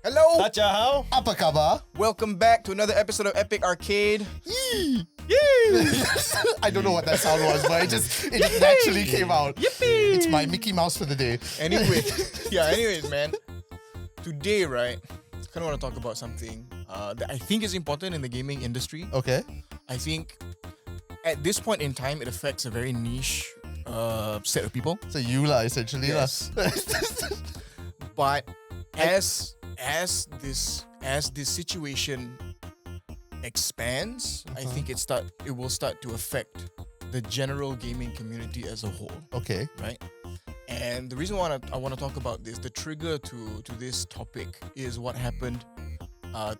Hello! Tachahao. Apa khabar? Welcome back to another episode of Epic Arcade. Yee! I don't know what that sound was, but it just naturally came out. Yippee! It's my Mickey Mouse for the day. Anyways, man. Today, right, I kind of want to talk about something that I think is important in the gaming industry. Okay. I think at this point in time, it affects a very niche set of people. So you lah, essentially Yes. lah. But as this situation expands, I think it will start to affect the general gaming community as a whole, Okay. right? And the reason why I want to talk about this, the trigger to this topic is what happened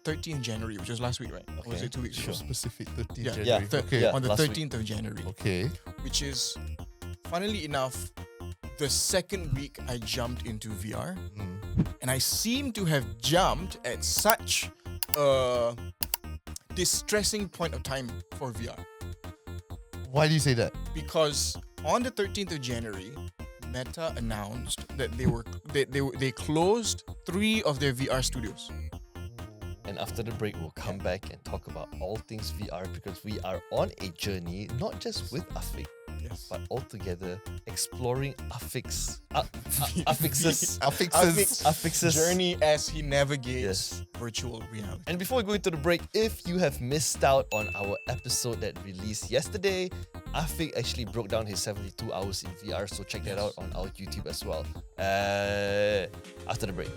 13th January, which was last week, right? Or was it 2 weeks ago? Specific 13th Yeah. January. Yeah. Okay. Yeah. On the last 13th of January, Okay. which is, funnily enough, the second week I jumped into VR. And I seem to have jumped at such a distressing point of time for VR. Why do you say that? Because on the 13th of January, Meta announced that they closed 3 of their VR studios. And after the break, we'll come back and talk about all things VR because we are on a journey, not just with Afiq, Yes. but all together exploring Afiq's Journey as he navigates Yes. virtual reality. And before we go into the break, if you have missed out on our episode that released yesterday, Afiq actually broke down his 72 hours in VR, so check that out on our YouTube as well. After the break.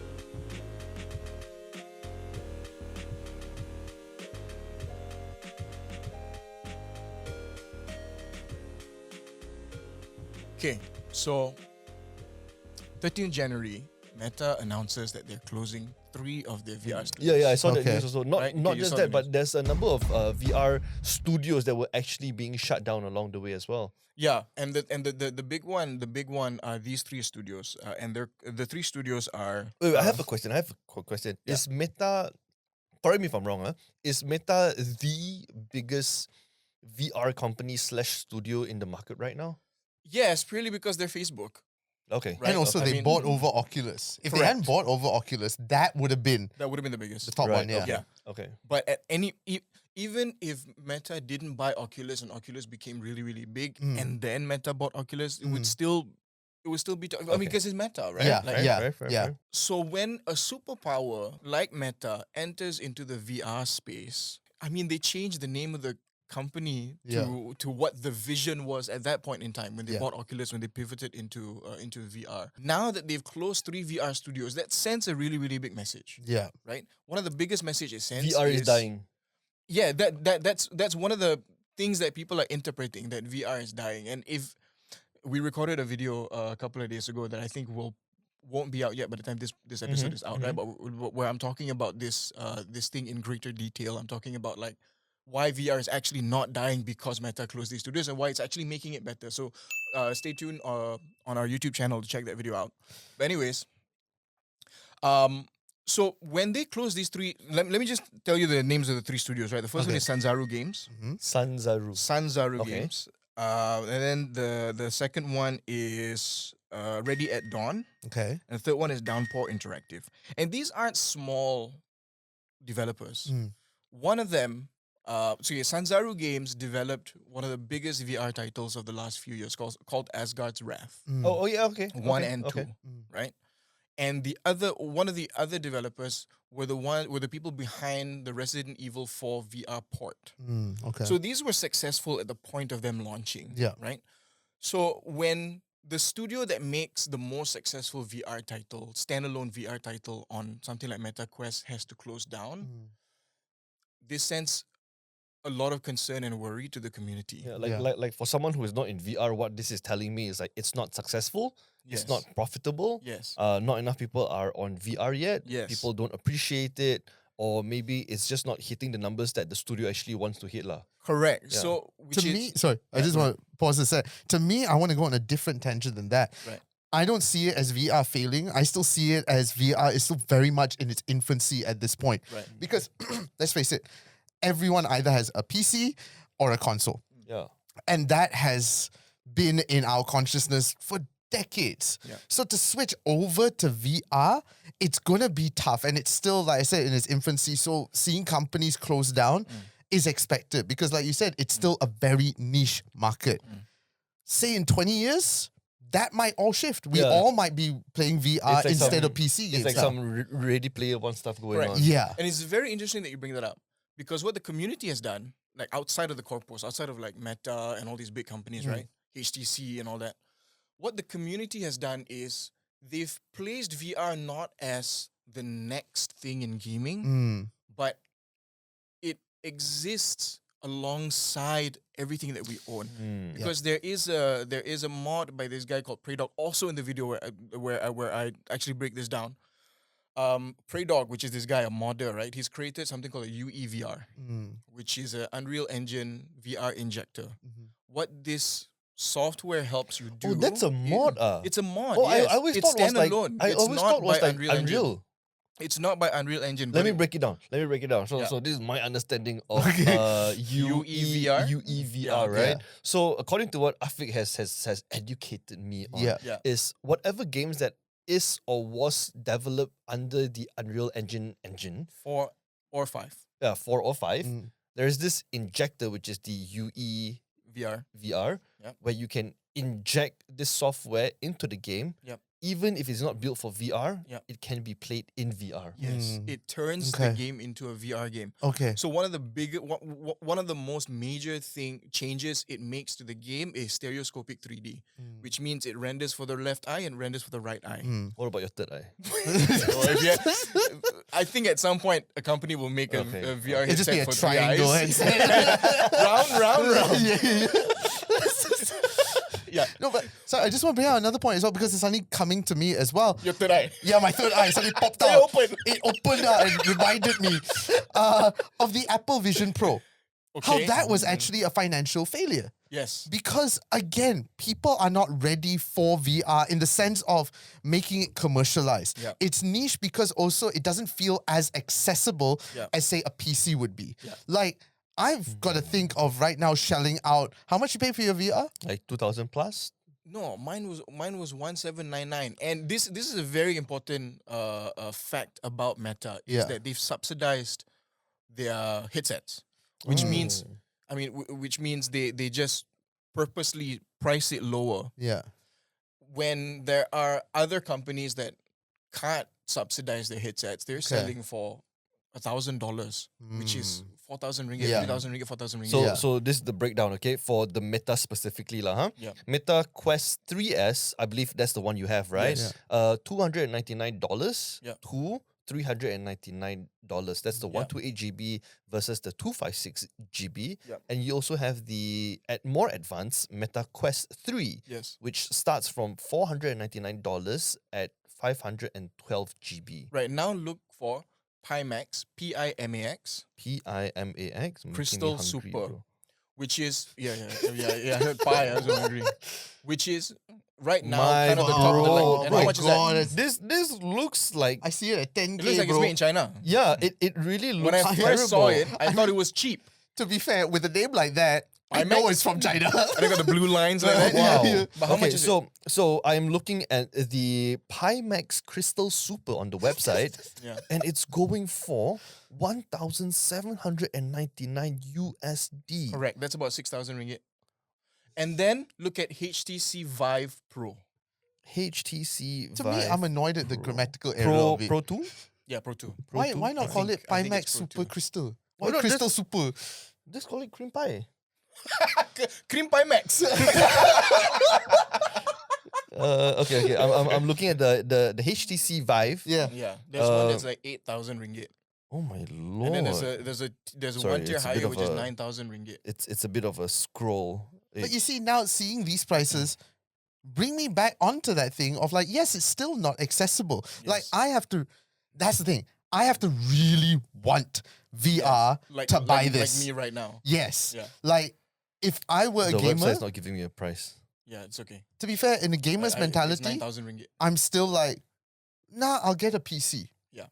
Okay, so 13th January, Meta announces that they're closing 3 of their VR studios. Yeah, I saw that Okay. news also. Not Right? not You just saw the that, but news. there's a number of VR studios that were actually being shut down along the way as well. Yeah, and the big one are these 3 studios, and the 3 studios are. Wait, I have a question. Yeah. Is Meta, correct me if I'm wrong, is Meta the biggest VR company / studio in the market right now? Yes, purely because they're Facebook. Okay. Right. And also I they mean- bought over Oculus. If they Correct. hadn't bought over Oculus, that would have been That would have been the biggest. the top Right, one, yeah. okay. Yeah. Okay. But at even if Meta didn't buy Oculus and Oculus became really, really big, and then Meta bought Oculus, it would still be. I mean, Okay. because it's Meta, right? Yeah, Like, yeah, yeah. fair. So when a superpower like Meta enters into the VR space, I mean, they changed the name of the company to what the vision was at that point in time when they Yeah. bought Oculus, when they pivoted into VR. Now that they've closed 3 VR studios, that sends a really, really big message, Yeah. right? One of the biggest messages it sends VR is dying. Yeah, that's one of the things that people are interpreting, that VR is dying. And if we recorded a video a couple of days ago that I think won't be out yet by the time this episode is out, right? But where I'm talking about this thing in greater detail, I'm talking about like why VR is actually not dying because Meta closed these studios and why it's actually making it better. So stay tuned on our YouTube channel to check that video out. But anyways, so when they close these 3, let me just tell you the names of the 3 studios, right? The first one Okay. is Sanzaru Games. Sanzaru. Okay. Games. And then the second one is Ready at Dawn. Okay. And the third one is Downpour Interactive. And these aren't small developers. One of them, Sanzaru Games developed one of the biggest VR titles of the last few years called Asgard's Wrath. Oh yeah, okay. 1 okay, and 2, okay. right? And one of the other developers were the people behind the Resident Evil 4 VR port. Okay. So these were successful at the point of them launching. Yeah. Right? So when the studio that makes the most successful VR title, standalone VR title on something like MetaQuest has to close down, this sends a lot of concern and worry to the community. Yeah, Yeah. like for someone who is not in VR, what this is telling me is like it's not successful, Yes. it's not profitable. Yes. Not enough people are on VR yet. Yes. People don't appreciate it, or maybe it's just not hitting the numbers that the studio actually wants to hit lah. Correct. Yeah. So To me, sorry, I just want to pause a sec. To me, I want to go on a different tangent than that. Right. I don't see it as VR failing. I still see it as VR is still very much in its infancy at this point. Right. Because let's face it, everyone either has a PC or a console. Yeah. And that has been in our consciousness for decades. Yeah. So to switch over to VR, it's gonna be tough. And it's still, like I said, in its infancy. So seeing companies close down is expected because, like you said, it's still a very niche market. Say in 20 years, that might all shift. We Yeah. all might be playing VR It's like instead some- of PC games. It's like now. some Ready Player One stuff going Correct. on. Yeah. And it's very interesting that you bring that up because what the community has done, like outside of the corpos, outside of like Meta and all these big companies, right? HTC and all that. What the community has done is they've placed VR not as the next thing in gaming, Mm. but it exists alongside everything that we own. Because there is a mod by this guy called Preydog, also in the video where I actually break this down. Preydog, which is this guy, a modder, right? He's created something called a UEVR, which is an Unreal Engine VR injector. What this software helps you do. Oh, that's a mod. It's a mod. Oh, yes. I always it's thought was like standalone. I It's always not thought was by like Unreal Engine. Unreal. It's not by Unreal Engine. Let but me it- break it down. So Yeah. so this is my understanding of UEVR? UEVR, Yeah, okay. right? So according to what Afiq has educated me on, Yeah. Yeah. is whatever games that is or was developed under the Unreal Engine 4 or 5 4 or 5, Mm. there is this injector which is the UEVR, VR. Yep. where you can inject this software into the game. Yep. Even if it's not built for VR, Yep. it can be played in VR. Yes, Mm. it turns Okay. the game into a VR game. Okay. So one of the one of the most major changes it makes to the game is stereoscopic 3D, which means it renders for the left eye and renders for the right eye. Mm. What about your third eye? So if you- I think at some point a company will make a Okay. VR It'd just headset be a for triangle 3 eyes. headset. round. Yeah. Yeah, No, but so I just want to bring out another point as well because it's suddenly coming to me as well. your third eye. Yeah, my third eye suddenly popped It out. opened. It opened out and reminded me of the Apple Vision Pro. How Okay. that was actually a financial failure. Yes. Because again, people are not ready for VR in the sense of making it commercialized. Yeah. It's niche because also it doesn't feel as accessible Yeah. as say a PC would be. Yeah. Like I've got to think of right now shelling out. How much you pay for your VR? Like 2,000 plus? No, mine was 1799, and this is a very important fact about Meta is Yeah. that they've subsidized their headsets, which means which means they just purposely price it lower Yeah. when there are other companies that can't subsidize their headsets. They're selling for $1,000, which is 4,000 ringgit, Yeah. 3,000 ringgit, 4,000 ringgit. So Yeah. so this is the breakdown, okay, for the Meta specifically, huh? Yeah. Meta Quest 3S, I believe that's the one you have, right? Yes. $299 Yeah. to $399. That's the 128 GB versus the 256 GB. Yep. And you also have the more advanced Meta Quest 3, Yes. which starts from $499 at 512 GB. Right now, look for Pimax, PIMAX, PIMAX. making me Crystal hungry, Super. bro. which is I heard pie. I was so hungry. Which is right now My kind of the top of the bro, line. And how much is that? God. This looks like I see it at 10K, It looks like bro. it's made in China. yeah, it really looks When I first saw it, terrible. I thought it was cheap. To be fair, with a name like that, I IMAX? know it's from China. And I got the blue lines like that. Wow. Yeah. But how okay, much is it? so I'm looking at the Pimax Crystal Super on the website, Yeah. and it's going for 1,799 USD. Correct. That's about 6,000 ringgit. And then look at HTC Vive Pro. HTC To Vive me, I'm annoyed at the grammatical error Pro of it. Pro 2. Yeah, Pro 2. why 2? not call it I think Pimax it's Pro Super 2. Crystal? Why Why not Crystal just- Super? Just call it cream pie. Cream Pie Max. Okay. I'm looking at the HTC Vive. Yeah. Yeah. There's one that's like 8,000 ringgit. Oh my And then lord. there's a Sorry, one tier it's a bit higher of which is a- 9,000 ringgit. It's a bit of a scroll. But you see, now seeing these prices bring me back onto that thing of like, yes, it's still not accessible. Like Yes. that's the thing. I have to really want VR to buy this. Like me right now. Yes. Yeah. Like, if I were the a gamer, website's not giving me a price. Yeah, it's okay. to be fair, in a gamer's It's mentality, 9,000 ringgit. I'm still like, nah, I'll get a PC. Yeah.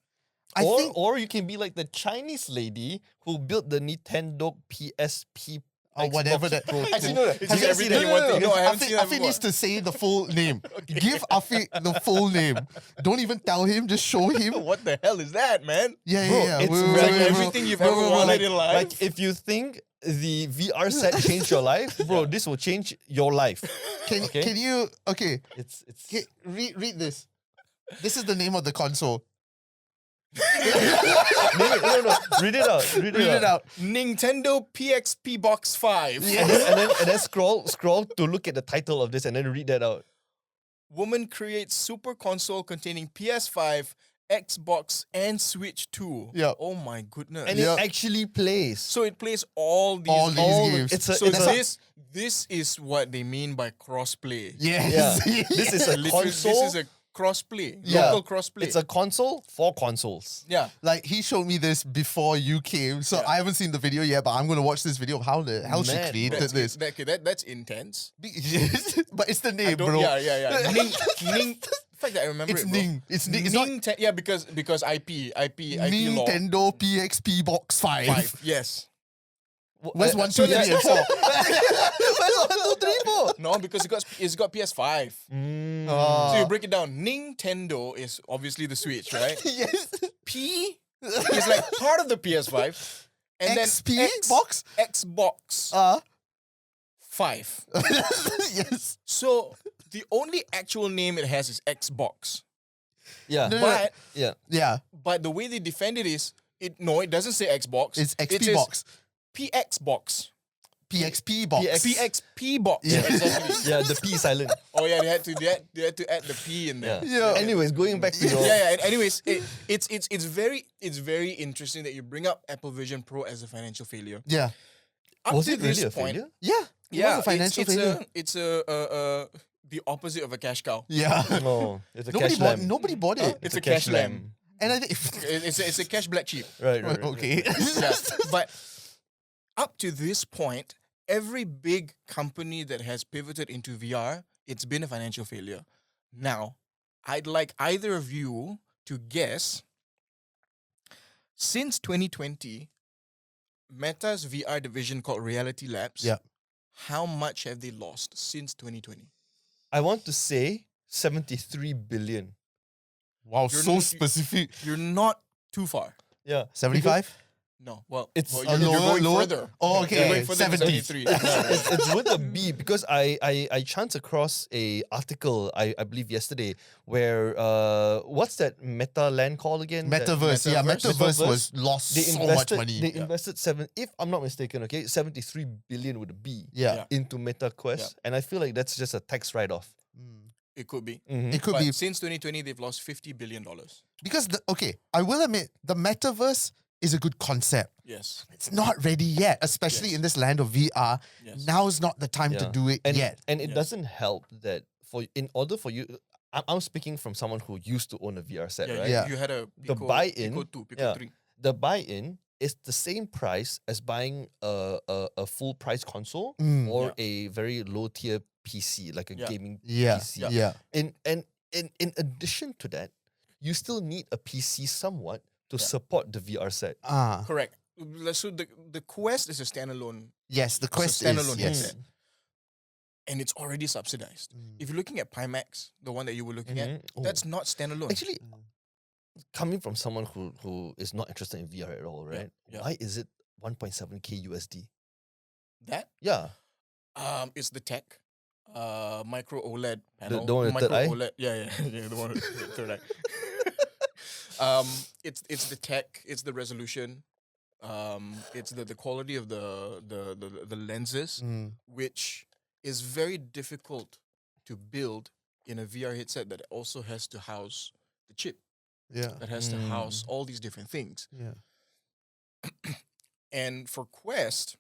I think Or you can be like the Chinese lady who built the Nintendo PSP or whatever that. Actually, no, It's Have just you everything seen- you want to. No, I haven't seen that Afiq before. needs to say the full name. Give Afiq the full name. Don't even tell him. Just show him. What the hell is that, man? Yeah, Bro, yeah, yeah. it's Wait, wait, Like wait, bro. everything you've Bro, ever bro, bro, wanted like- in life. Like if you think the VR set changed your life, bro, this will change your life. Okay. Can you okay? It's Read this. This is the name of the console. no. Read it out. Read it out. Nintendo PXP Box 5. And then scroll to look at the title of this and then read that out. Woman creates super console containing PS5, Xbox, and Switch 2. Yeah. Oh my goodness. And Yeah. it actually plays. so it plays all these All these games. It's a, So it's a, this is what they mean by crossplay. Yes. yeah. This is a Literally, console. This is a crossplay. Yeah. Local crossplay. It's a console for consoles. yeah. Like he showed me this before you came, so Yeah. I haven't seen the video yet. But I'm gonna watch this video of how she Man, created That's, this. that's intense. But it's the I name, don't, bro. yeah. Ning. The fact that I remember It's it, bro. Ning. It's Ning. It's not Yeah, because IP law. Nintendo PXP Box 5. 5. Yes. Where's 1, 2, so 3, let's- and 4? Where's 1, 2, 3, 4? No, because it's got PS5. Ah. So you break it down. Nintendo is obviously the Switch, right? Yes. P is like part of the PS5. And XP then box? Xbox 5. Yes. So the only actual name it has is Xbox. Yeah. No, no, But Yeah. Yeah. but the way they defend it is it doesn't say Xbox. It's It XP says box. PX box. PXP box. PXP box. Yeah. Exactly. Yeah, the P is silent. Oh yeah, they had to add the P in there. Yeah. Yeah. Anyways, going back to your Yeah. Anyways, it's very interesting that you bring up Apple Vision Pro as a financial failure. Yeah. Up was to it really this a point, failure? Yeah. It Yeah, was a financial it's failure. it's the opposite of a cash cow. Yeah. No, it's a Nobody cash bought. lamb. Nobody bought it. It's a cash lamb. And I think. It's a cash black sheep. Right. Okay. Yeah. But up to this point, every big company that has pivoted into VR, it's been a financial failure. Now, I'd like either of you to guess, since 2020, Meta's VR division called Reality Labs, Yeah. how much have they lost since 2020? I want to say 73 billion. Wow, You're so not- specific. You're not too far. Yeah. 75? No, well, It's well, a you're going lower? further. Oh, okay. You're going further than 70. 73. It's with a B because I chanced across a article I believe yesterday where what's that Meta land called again? That- Metaverse. Yeah, Metaverse? Metaverse was lost they so invested much money. they invested if I'm not mistaken, okay, 73 billion with a B Yeah. Yeah. into Meta Quest. And I feel like that's just a tax write-off. It could be. It could But be since 2020, they've lost $50 billion. because I will admit the metaverse is a good concept. Yes. It's not ready yet, especially Yes. in this land of VR. Yes. Now's not the time to Yeah. do it And yet. and it Yes. doesn't help that in order for you I'm speaking from someone who used to own a VR set, right? Yeah. You had a The Pico, buy-in, Pico 2, Pico yeah. 3. The buy-in is the same price as buying a full price console Mm. or a very low tier PC, like a Yeah. gaming Yeah. PC. Yeah. And in addition to that, you still need a PC somewhat to Yeah. support the VR set. Correct. So the Quest is a standalone, Yes, the it's a quest is standalone yes. headset. And it's already subsidized. Mm. If you're looking at Pimax, the one that you were looking at, Mhm. Oh. that's not standalone. Actually, coming from someone who is not interested in VR at all, right? yeah. Why is it 1.7K USD? that Yeah. is the tech. Micro OLED panel. the one with micro third eye? OLED. Yeah, the one with the third eye. It's the tech, it's the resolution, it's the quality of the lenses, Mm. which is very difficult to build in a VR headset that also has to house the chip, Yeah. that has to house all these different things. Yeah. And for Quest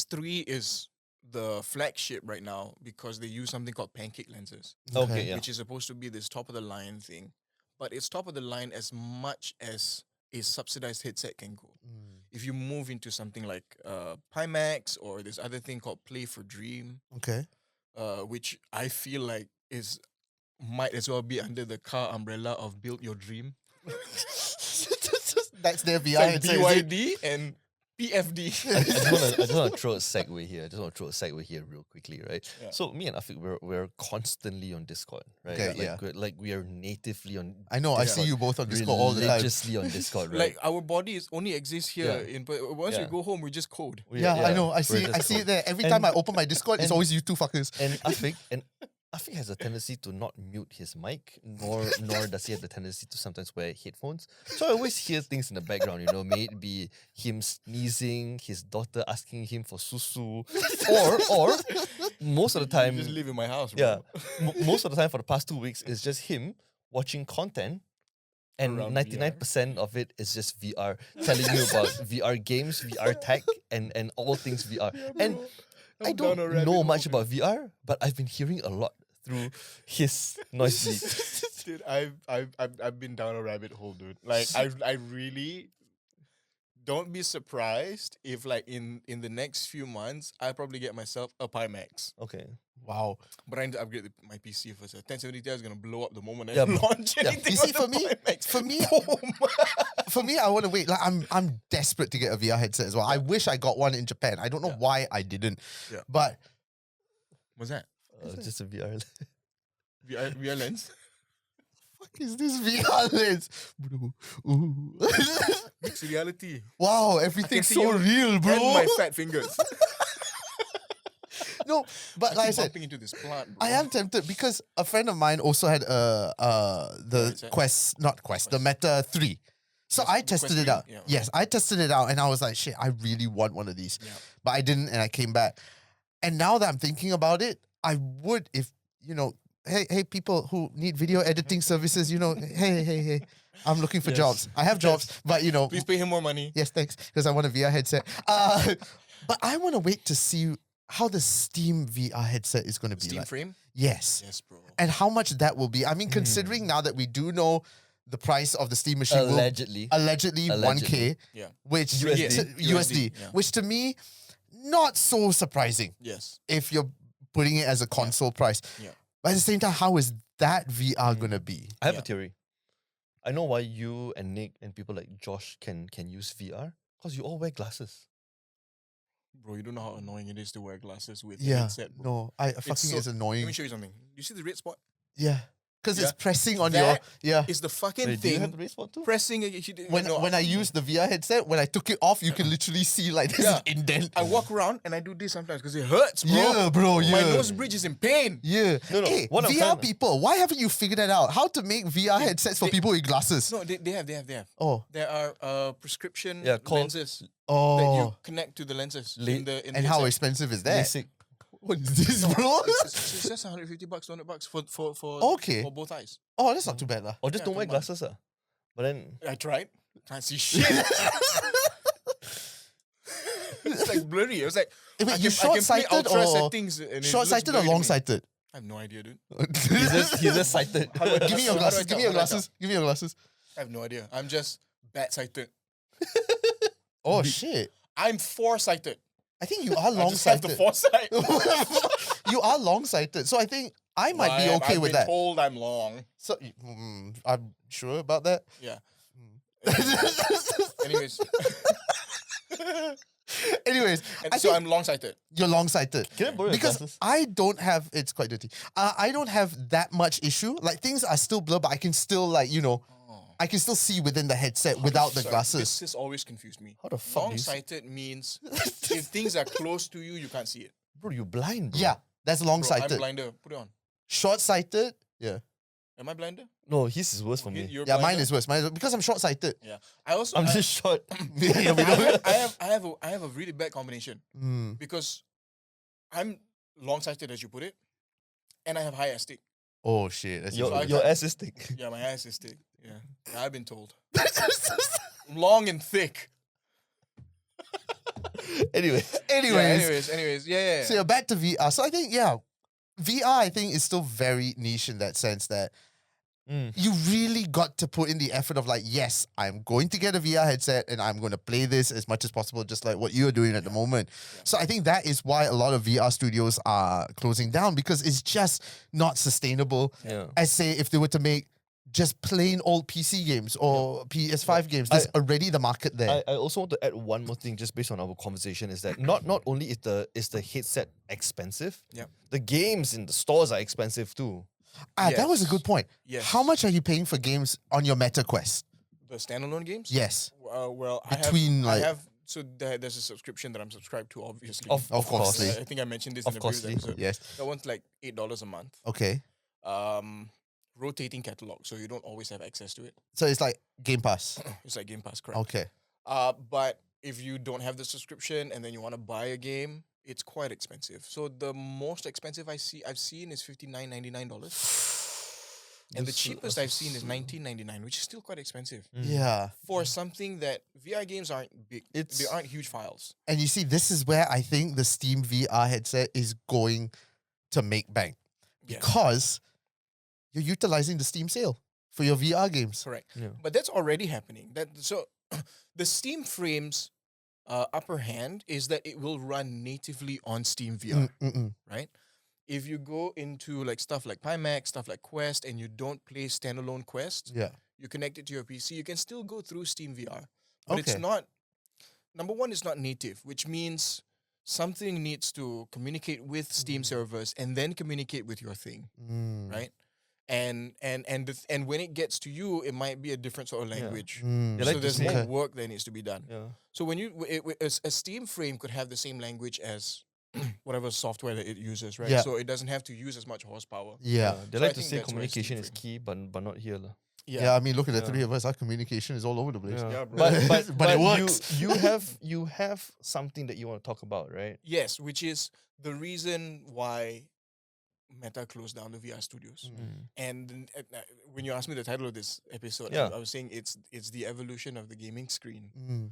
3 is the flagship right now because they use something called pancake lenses, Okay, yeah. which is supposed to be this top of the line thing. But it's top of the line as much as a subsidized headset can go. Mm. If you move into something like Pimax or this other thing called Play for Dream, Okay. which I feel like might as well be under the car umbrella of Build Your Dream. That's their It's VR like headset. is it? BYD and PFD. I just want to throw a segue here. Real quickly, right? Yeah. So me and Afiq, we're constantly on Discord, right? Okay, like, yeah. Like we are natively on. I know. I see you both on Discord all the time. Religiously on Discord, right? Like our bodies only exist here. Yeah. Once we Yeah. go home, we just code. Yeah, I know. I see we're it Discord. there. Every And- time I open my Discord, it's and- always you two fuckers. And Afiq has a tendency to not mute his mic, nor does he have the tendency to sometimes wear headphones. So I always hear things in the background, may it be him sneezing, his daughter asking him for susu, or most of the time, You just live in my house, yeah, bro. most of the time for the past 2 weeks, it's just him watching content. And Around 99% of it is just VR, telling you about VR games, VR tech, and all things VR. And I don't know much about VR, but I've been hearing a lot through his noise bleed. Dude, I've been down a rabbit hole, dude. Like I really don't be surprised if like in the next few months I probably get myself a Pi Max. Okay. Wow. But I need to upgrade my PC first. 1070 Ti is gonna blow up the moment I Yeah, bro. launch anything. You see, on the Pi Max. For me, I want to wait. Like I'm desperate to get a VR headset as well. I wish I got one in Japan. I don't know why I didn't. Yeah. But What's that? Just a VR. VR lens? what is this VR lens? Bro. Ooh. Mixed reality. Wow, everything's see so you real, bro. And my fat fingers. No, but like I keep said, bumping into this plant, bro. I am tempted because a friend of mine also had the headset? Quest, not Quest, the Meta 3. So I tested Quest it 3, out. yeah. Yes, I tested it out and I was like, shit, I really want one of these. Yeah. But I didn't and I came back. And now that I'm thinking about it, I would if, hey people who need video editing services, hey, I'm looking for Yes. jobs. I have jobs, but Please pay him more money. yes, thanks, because I want a VR headset. But I want to wait to see how the Steam VR headset is going to be Steam like. frame? Yes. Yes, bro. And how much that will be. I mean, considering now that we do know the price of the Steam machine Allegedly. will allegedly 1K, Yeah. which USD. USD, yeah. which to me, not so surprising Yes. if you're putting it as a console price. Yeah. But at the same time, how is that VR gonna be? I have Yeah. a theory. I know why you and Nick and people like Josh can use VR. Because you all wear glasses. Bro, you don't know how annoying it is to wear glasses with a Yeah, headset, bro. no, I fucking so- is Let annoying. me show you something. You see the red spot? Yeah, because it's Yeah. pressing on That your It's the fucking Wait, do you have thing the race spot too? pressing. When I use the VR headset, when I took it off, you can literally see like this Yeah. indent. I walk around and I do this sometimes because it hurts, bro. Yeah, bro. Yeah. My nose bridge is in pain. Yeah. No, Hey, what I'm VR trying to- people, why haven't you figured that out? How to make VR headsets for they- people with glasses? No, they have. Oh, There are prescription Yeah, called- lenses that you oh. connect to the lenses La- in the And how headset. expensive is that? LASIK. What is this, bro? It's just $150, $200 for Okay. for both eyes. Oh, that's not too bad, lah. Or just Yeah, don't wear come on. glasses. But then I tried. Can't see shit. It's like blurry. It was like Wait, I you can play short-sighted ultra or settings and it looks short-sighted or blurry to me. long-sighted? I have no idea, dude. he's just sighted. Give me your How do I glasses. Give tell? me your How do I tell? glasses. Give me your glasses. I have no idea. I'm just bad-sighted. Oh shit! I'm foresighted. I think you are I just have the long-sighted. foresight. You are long-sighted, so I think I might be okay I've with been that. told I'm long. So, I'm sure about that. Yeah. Anyways, Anyways, I so think I'm long-sighted. you're long-sighted. Can I borrow your Because glasses? I don't have, it's quite dirty. I don't have that much issue. Like things are still blurred, but I can still I can still see within the headset without the Sorry, glasses. This has always confused me. How the fuck do you see? Long-sighted means if things are close to you, you can't see it. Bro, you blind, bro. Yeah, that's Bro, I'm long-sighted. blinder. Put it on. Short-sighted, yeah. Am I blinder? No, his is worse for me. You're Yeah, mine blinder? is worse. Mine is because I'm short-sighted. Yeah. I also I'm I, just short. Yeah, we I don't. have, I have a really bad combination Mm. because I'm long-sighted, as you put it, and I have high aesthetic. Oh shit. That's Your, So I your got- ass is thick. Yeah, my ass is thick. Yeah, I've been told. Long and thick. Anyway, Anyways, yeah. So you're back to VR. So I think, yeah, VR, I think, is still very niche in that sense that you really got to put in the effort of like, yes, I'm going to get a VR headset and I'm going to play this as much as possible, just like what you're doing at the moment. So I think that is why a lot of VR studios are closing down because it's just not sustainable. yeah. As say, if they were to make just plain old PC games or PS5 games. There's already the market there. I also want to add one more thing just based on our conversation is that not only is the headset expensive, Yep. the games in the stores are expensive too. That was a Yes. good point. Yes. How much are you paying for games on your Meta Quest? The standalone games? Yes. Well, Between, I like- have. So there's a subscription that I'm subscribed to, obviously. Of costly. course. I think I mentioned this Of in the previous costly. episode. Yes. That one's like $8 a month. Okay. Rotating catalog, so you don't always have access to it. So it's like Game Pass. It's like Game Pass, correct? Okay. But if you don't have the subscription and then you want to buy a game, it's quite expensive. So the most expensive I've seen is $59.99. And the cheapest I've seen is $19.99, which is still quite expensive Yeah. for something that VR games aren't big. They aren't huge files. And you see, this is where I think the Steam VR headset is going to make bank. Yeah. Because you're utilizing the Steam sale for your VR games. Correct. Yeah. But that's already happening. So the Steam Frame's upper hand is that it will run natively on Steam VR, right? If you go into like stuff like Pimax, stuff like Quest, and you don't play standalone Quest, Yeah. you connect it to your PC, you can still go through Steam VR. But it's Okay. not, number one, it's not native, which means something needs to communicate with Steam servers and then communicate with your thing, right? And when it gets to you, it might be a different sort of language. They like So to there's say- more work that needs to be done. Yeah. So when a Steam frame could have the same language as whatever software that it uses, right? Yeah. So it doesn't have to use as much horsepower. Yeah. They So I like to think say that's where communication Steam is frame- key, but not here. lah. Yeah. I mean, look at the Yeah. three of us. Our communication is all over the place. Yeah, bro. But it works. You have something that you want to talk about, right? Yes, which is the reason why Meta closed down the VR studios. And when you asked me the title of this episode, Yeah. I was saying it's the evolution of the gaming screen. Mm.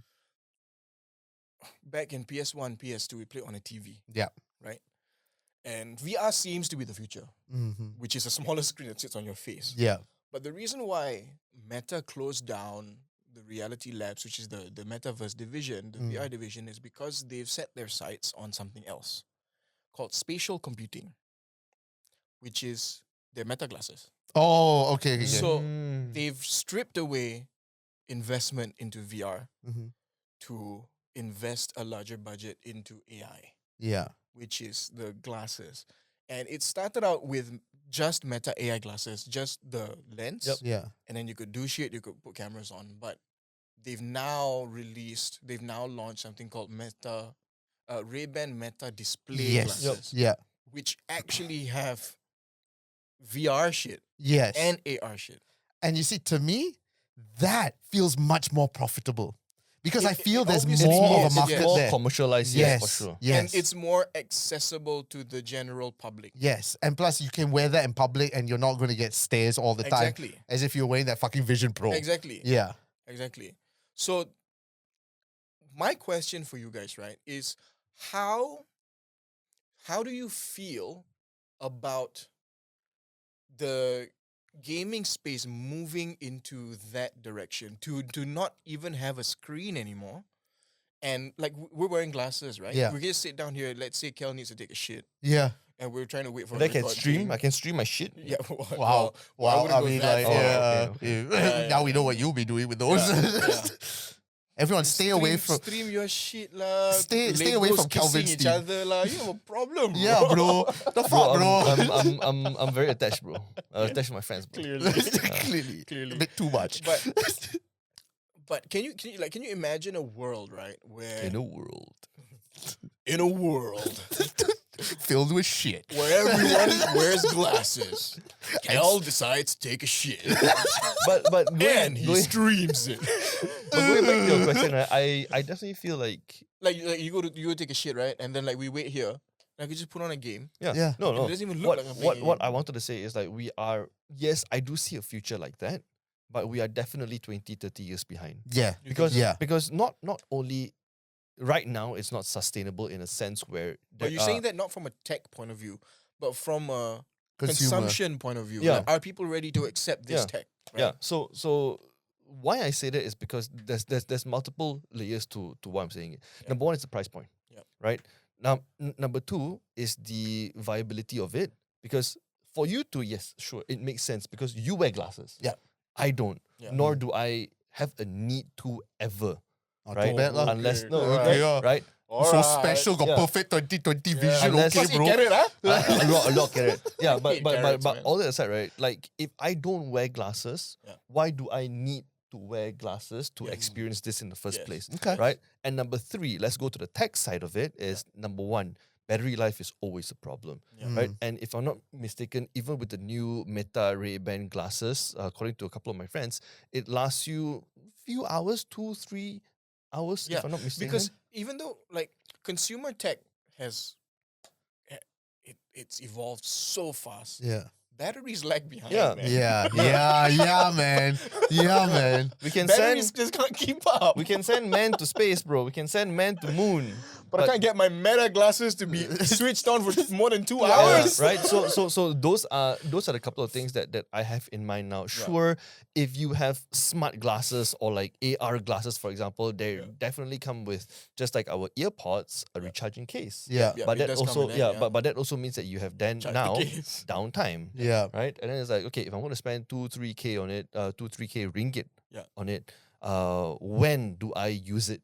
Back in PS1, PS2, we played on a TV, Yeah. right? And VR seems to be the future, Mhm. which is a smaller screen that sits on your face. Yeah. But the reason why Meta closed down the Reality Labs, which is the Metaverse division, the VR division, is because they've set their sights on something else called spatial computing, which is their Meta glasses. Oh, okay. So Mm. they've stripped away investment into VR Mhm. to invest a larger budget into AI, Yeah. which is the glasses. And it started out with just Meta AI glasses, just the lens. Yep. Yeah. And then you could do shit, you could put cameras on. But they've now launched something called Ray-Ban Meta display Yes. glasses, Yeah. which actually have VR shit Yes. and AR shit. And you see, to me, that feels much more profitable because I It feel there's obviously more of is, a market yes. More there. commercialized, Yes. for sure. Yes. And it's more accessible to the general public. Yes. And plus, you can wear that in public and you're not going to get stares all the time. Exactly. As if you're wearing that fucking Vision Pro. Exactly. Yeah. Exactly. So my question for you guys, right, is how do you feel about the gaming space moving into that direction to not even have a screen anymore? And like we're wearing glasses, right? Yeah. We just sit down here. Let's say Kel needs to take a shit, Yeah. and we're trying to wait for. And a I can record stream. thing. I can stream my shit. Yeah. Wow. Well, Wow. I mean, like, yeah. okay. Now we know what you'll be doing with those. Yeah. Everyone, stay away from. stream your shit lah. Stay away Legos from Kelvin kissing each Steam. other lah. You have a problem, Yeah, bro. The fuck, bro. I'm very attached, bro. Attached to my friends, bro. Clearly. Clearly. A bit too much. But can you imagine a world, right, where In a world. Filled with shit. where everyone wears glasses, Kel decides to take a shit, But and he streams it. going back to your question, right, I definitely feel like Like you go take a shit, right, and then like we wait here. I could just put on a game. Yeah. No, It doesn't even look like I'm playing a what game. I wanted to say is like we are, yes, I do see a future like that, but we are definitely 20, 30 years behind. Yeah. Because Yeah. because not only right now it's not sustainable in a sense where But you're saying that not from a tech point of view, but from a Consumer. consumption point of view. Yeah. Like, are people ready to accept this Yeah. tech? Right? Yeah. So why I say that is because there's multiple layers to what I'm saying. Number one is the price point. Yep. Right? Now number two is the viability of it. Because for you to, yes, sure, it makes sense because you wear glasses. Yeah. I don't. Yeah. Nor do I have a need to ever. Not Right? too bad lah. Unless, no, Alright. right? Yeah. Right? So special, got Yeah. perfect 2020 vision. Unless- Okay, Because you bro. get it, huh? A lot carrot. Yeah, but Hate carrots, man. all that aside, right? Like if I don't wear glasses, Yeah. why do I need to wear glasses to Yeah. experience this in the first Yes. place? Okay. Right? And number 3, let's go to the tech side of it, is number 1, battery life is always a problem. Yeah. Right? And if I'm not mistaken, even with the new Meta Ray-Ban glasses, according to a couple of my friends, it lasts you a few hours, 2-3 hours, Yeah, if I'm not mistaken. Because even though like consumer tech has it's evolved so fast, Yeah. batteries lag behind. Yeah. man. Yeah, man. Yeah, man. we can Batteries send just can't keep up. we can send man to space, bro. We can send man to moon. but I can't get my Meta glasses to be switched on for more than 2 Yeah, hours. right. So those are the couple of things that I have in mind now. Sure, if you have smart glasses or like AR glasses, for example, they definitely come with, just like our earpods, a recharging case. Yeah. Yeah, But it that does come also with that, but that also means that you have then Charge the now case. downtime. Yeah. Right? And then it's like, okay, if I'm gonna spend 2-3K on it, 2-3K ringgit Yeah. on it, when do I use it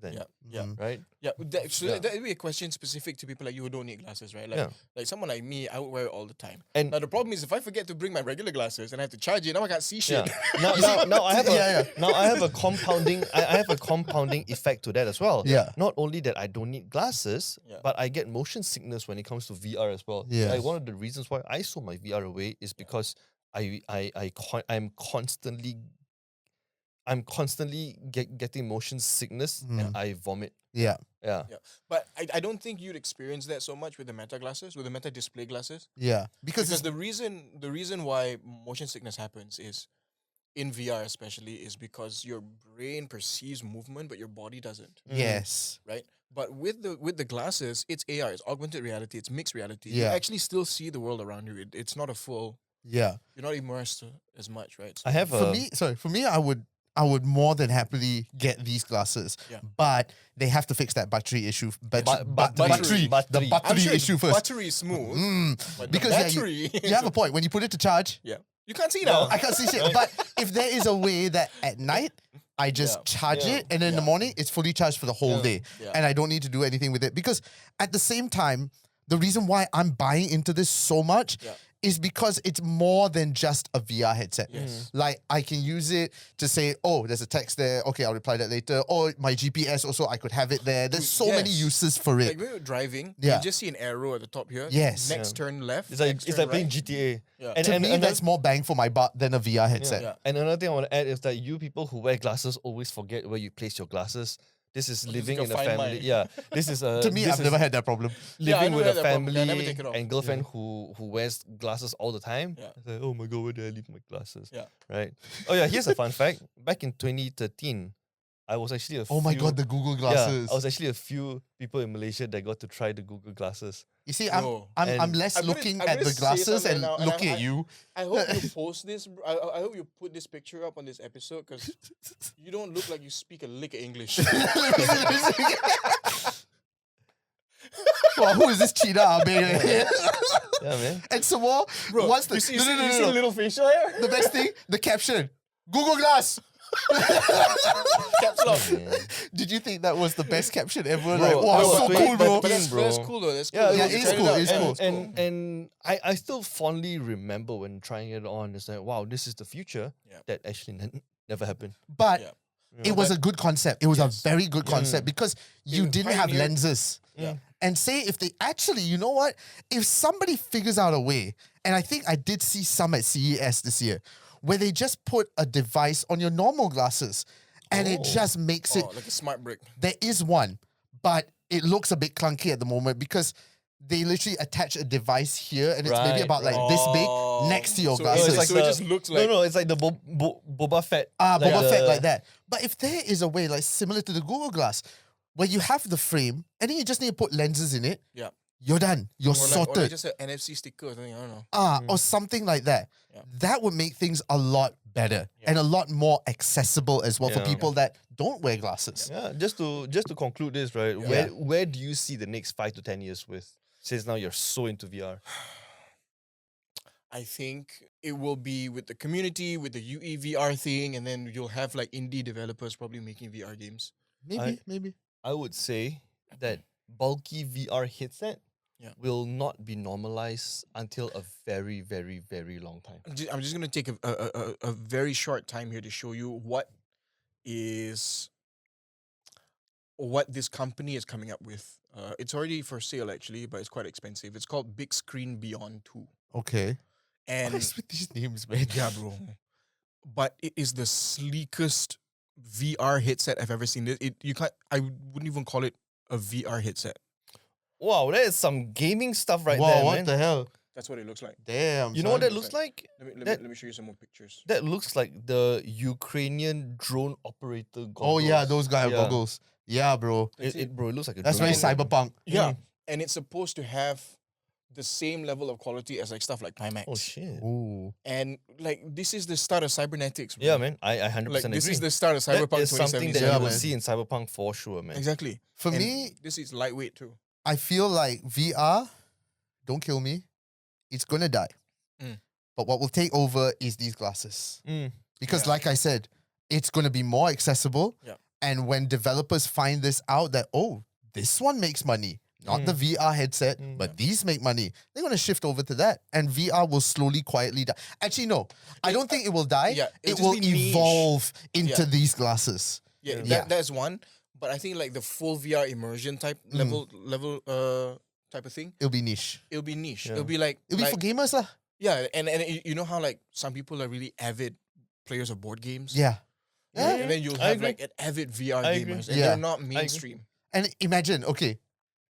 then? Yeah, yeah. Right? Yeah, so Yeah. that would be a question specific to people like you who don't need glasses, right? Like, Yeah. like someone like me, I would wear it all the time. And Now the problem is if I forget to bring my regular glasses and I have to charge it, now I can't see shit. Yeah. Now I have a Yeah, now I have a compounding I have a compounding effect to that as well. Yeah. Not only that I don't need glasses, Yeah. but I get motion sickness when it comes to VR as well. Yes. Like one of the reasons why I sold my VR away is because I'm constantly getting motion sickness and I vomit. Yeah. Yeah. Yeah, but I don't think you'd experience that so much with the Meta glasses, with the Meta display glasses. Yeah. Because Because the reason why motion sickness happens is in VR especially is because your brain perceives movement but your body doesn't, yes. right? But with the glasses, it's AR, it's augmented reality, it's mixed reality. You Yeah. actually still see the world around you. It's not a full. Yeah. You're not immersed as much, right? So, I have For me, I would more than happily get these glasses, Yeah. but they have to fix that battery issue. Battery. The I'm battery sure issue first. battery is smooth, but Because the yeah, battery, you have a point. When you put it to charge, yeah, you can't see now. I can't see shit. But if there is a way that at night I just Yeah. charge Yeah. it and then in the morning it's fully charged for the whole Yeah. day Yeah. and I don't need to do anything with it. Because at the same time, the reason why I'm buying into this so much Yeah. is because it's more than just a VR headset. Yes. Like I can use it to say, oh, there's a text there. Okay, I'll reply that later. Or my GPS also, I could have it there. There's so many yes. uses for Like it. when you're driving, Yeah. you just see an arrow at the top here. Yes. Next turn left. It's like next it's turn like playing right. GTA. Yeah. And, To and, me, and that's more bang for my buck than a VR headset. Yeah. And another thing I want to add is that you people who wear glasses always forget where you place your glasses. This is living go in a find family. mine. Yeah, this is a. To me, this I've is never had that problem. Yeah, I living never with had a that problem. family I never take it off. and girlfriend who wears glasses all the time. Yeah. It's like, oh my god, where did I leave my glasses? Yeah. Right. Oh yeah, here's a fun fact. Back in 2013, I was actually a Oh my few- god, the Google Yeah, glasses. I was actually a few people in Malaysia that got to try the Google glasses. You see, Bro. I'm And less I'm gonna- looking I'm at gonna the say glasses something and now, and looking at you. I hope you post this. I hope you put this picture up on this episode because you don't look like you speak a lick of English. Wow, who is this cheetah? Yeah, man. And some more, Bro, what's the you see, no, no, no, you no, see no. the little facial hair? The best thing, the caption, Google Glass. Caps lock. Man. Did you think that was the best caption ever? Bro, Like, wow, no, so but cool, bro. But that's bro. cool though. That's cool. Yeah, though. yeah, You it's tried cool, out. it's Yeah, cool. And I still fondly remember when trying it on. It's like, wow, this is the future. Yeah. That actually never happened. But Yeah. it was a good concept. It was Yes. a very good concept because you It didn't have pioneered- lenses. Yeah. And say if they actually, you know what? If somebody figures out a way, and I think I did see some at CES this year, where they just put a device on your normal glasses and it just makes it. Oh, like a smart brick. There is one, but it looks a bit clunky at the moment because they literally attach a device here and it's maybe Right, about like right. this big Oh. next to your So glasses. it's like- so it just looks like- no, it's like the Boba Fett. Boba Fett the- like that. But if there is a way like similar to the Google Glass, where you have the frame and then you just need to put lenses in it, Yeah. you're done. You're Or like sorted. just an NFC sticker or something. I don't know. Or something like that. Yeah. That would make things a lot better and a lot more accessible as well for Yeah. people that don't wear glasses. Yeah, just to conclude this, right? Yeah. Where do you see the next 5 to 10 years with? Since now you're so into VR. I think it will be with the community, with the UEVR thing, and then you'll have like indie developers probably making VR games. Maybe. I would say that bulky VR headset Yeah. will not be normalized until a very, very, very long time. I'm just gonna take a very short time here to show you what this company is coming up with. It's already for sale actually, but it's quite expensive. It's called Big Screen Beyond 2. Okay. And What is with these names, man? yeah, bro. But it is the sleekest VR headset I've ever seen. I wouldn't even call it a VR headset. Wow, that is some gaming stuff right Wow, there, what man. the hell? That's what it looks like. Damn. You know what son. that looks like? Let me show you some more pictures. That looks like the Ukrainian drone operator goggles. Oh yeah, those guy Yeah. goggles. Yeah, bro. Bro, it looks like a That's drone. very cyberpunk. Yeah, and it's supposed to have the same level of quality as like stuff like Pimax. Oh shit. Ooh. And like this is the start of cybernetics. Bro. Yeah, man. I 100% Like agree. this is the start of That Cyberpunk is something 2077. that Yeah, you will man. see in Cyberpunk for sure, man. Exactly. For And me, this is lightweight too. I feel like VR, don't kill me, it's gonna die. Mm. But what will take over is these glasses. Mm. Because Yeah. like I said, it's gonna be more accessible. Yeah. And when developers find this out that, oh, this one makes money, not the VR headset, but these make money, they're gonna shift over to that. And VR will slowly, quietly die. Actually, no, I don't think it will die. yeah, it it'll will just be niche. evolve into Yeah. these glasses. Yeah, Yeah. that's one. But I think like the full VR immersion type level type of thing, It'll be niche. it'll be niche. Yeah. It'll be like It'll be for gamers, lah. yeah, and you know how like some people are really avid players of board games. Yeah. Yeah, and then you'll I have agree. like an avid VR I agree. gamers, and Yeah. they're not mainstream. And imagine, okay,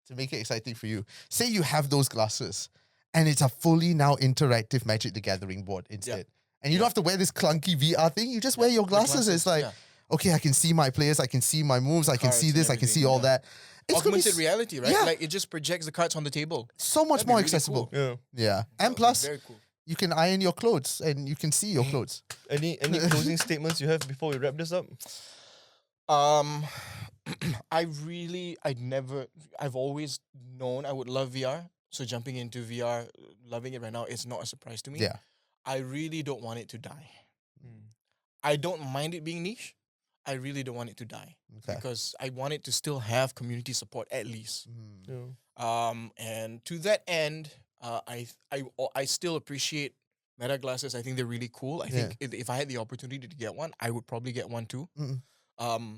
to make it exciting for you, say you have those glasses and it's a fully now interactive Magic the Gathering board instead. And you don't have to wear this clunky VR thing, you just wear your The glasses. It's like, yeah. okay, I can see my players, I can see my moves, I can Cards see and this, I can see everything, all yeah. that. It's gonna be Augmented reality, right? yeah. Like it just projects the cards on the table. so much That'd be more really accessible. cool. Yeah. Yeah. That And would be plus, very cool. you can iron your clothes and you can see your clothes. Any closing statements you have before we wrap this up? I've always known I would love VR. So jumping into VR, loving it right now, it's not a surprise to me. Yeah. I really don't want it to die. I don't mind it being niche. I really don't want it to die Okay. because I want it to still have community support at least. Mm. Yeah. And to that end, I still appreciate Meta glasses. I think they're really cool. I think if I had the opportunity to get one, I would probably get one too. Mm.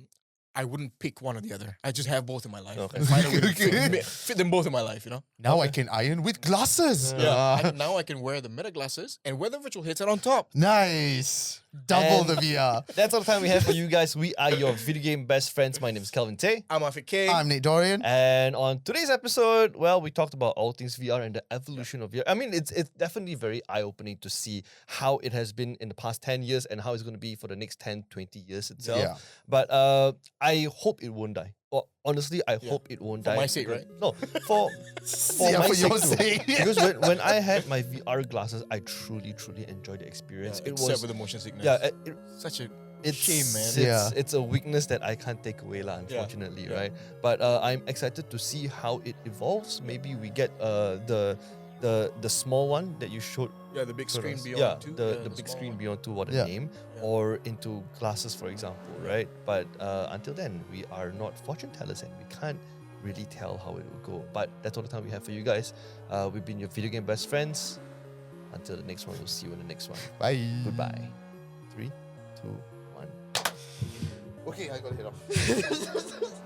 I wouldn't pick one or the other. I just have both in my life. Okay. And find a way to Okay. fit them both in my life, you know? Now I can iron with glasses. Now I can wear the Meta glasses and wear the virtual headset on top. Nice. Double And- the VR. That's all the time we have for you guys. We are your video game best friends. My name is Kelvin Tay. I'm Afiq K. I'm Nick Dorian. And on today's episode, well, we talked about all things VR and the evolution of VR. I mean, it's definitely very eye-opening to see how it has been in the past 10 years and how it's going to be for the next 10, 20 years itself. Yeah. But I hope it won't die. Or honestly, I hope it won't For die. my sake, because- right? No, for Yeah, my for your sake too. sake. Because when I had my VR glasses, I truly enjoyed the experience. It Except was for the motion sickness. yeah, Such a it's shame, man. It's a weakness that I can't take away, lah. Unfortunately, Yeah. right? But I'm excited to see how it evolves. Maybe we get the small one that you showed. Yeah, the big sort screen of- beyond yeah, two. the big small screen one. beyond two, what a Yeah. name, Yeah. or into glasses, for example, right? But until then, we are not fortune tellers and we can't really tell how it will go. But that's all the time we have for you guys. We've been your video game best friends. Until the next one, we'll see you in the next one. Bye. Goodbye. 3, 2, 1. Okay, I gotta head off.